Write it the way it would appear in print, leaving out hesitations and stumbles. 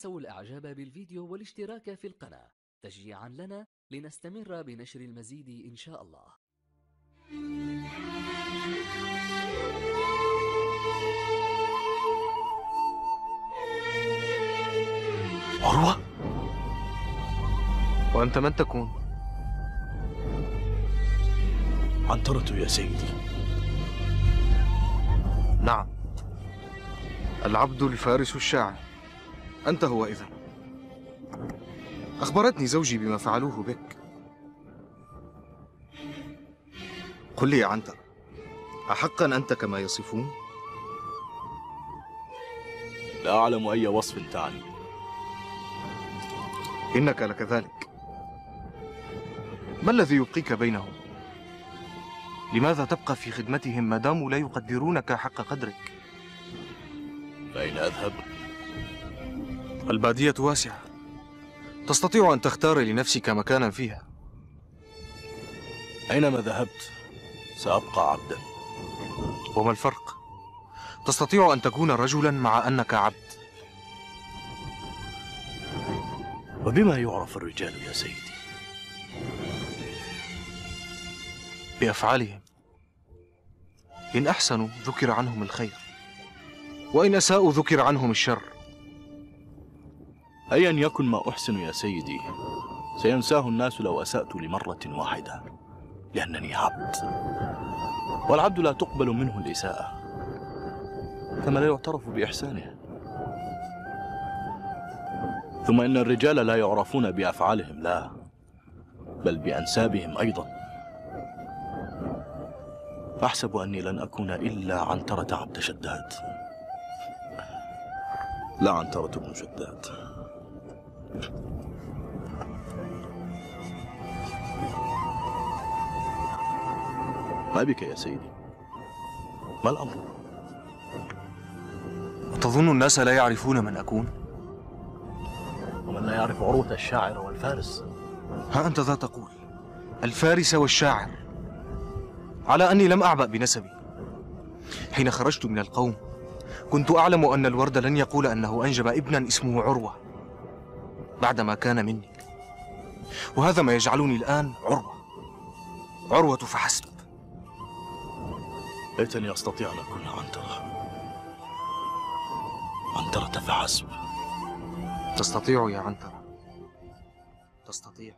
تنسوا الإعجاب بالفيديو والاشتراك في القناة تشجيعا لنا لنستمر بنشر المزيد إن شاء الله. عروة؟ وأنت من تكون؟ عنترة يا سيدي. نعم، العبد الفارس الشاعر، أنت هو إذن. أخبرتني زوجي بما فعلوه بك. قل لي يا عنتر، أحقا أنت كما يصفون؟ لا أعلم أي وصف تعني. إنك لكذلك. ما الذي يبقيك بينهم؟ لماذا تبقى في خدمتهم ما داموا لا يقدرونك حق قدرك؟ فأين أذهب؟ البادية واسعة، تستطيع أن تختار لنفسك مكانا فيها. أينما ذهبت سأبقى عبدا. وما الفرق؟ تستطيع أن تكون رجلا مع أنك عبد. وبما يعرف الرجال يا سيدي؟ بأفعالهم. إن أحسنوا ذكر عنهم الخير، وإن أساءوا ذكر عنهم الشر. أيا يكن ما أحسن يا سيدي سينساه الناس لو أسأت لمرة واحدة، لأنني عبد، والعبد لا تقبل منه الإساءة، كما لا يعترف بإحسانه. ثم إن الرجال لا يعرفون بأفعالهم، لا، بل بأنسابهم أيضا. أحسب أني لن أكون إلا عنترة عبد شداد، لا عنترة بن شداد. ما بك يا سيدي؟ ما الأمر؟ تظن الناس لا يعرفون من أكون؟ ومن لا يعرف عروة الشاعر والفارس؟ ها أنت ذا تقول الفارس والشاعر، على أني لم أعبأ بنسبي. حين خرجت من القوم كنت أعلم أن الورد لن يقول أنه أنجب ابنا اسمه عروة بعدما كان مني، وهذا ما يجعلني الآن عروة فحسب. ليتني أستطيع أن أكون عنترة فحسب. تستطيع يا عنترة، تستطيع.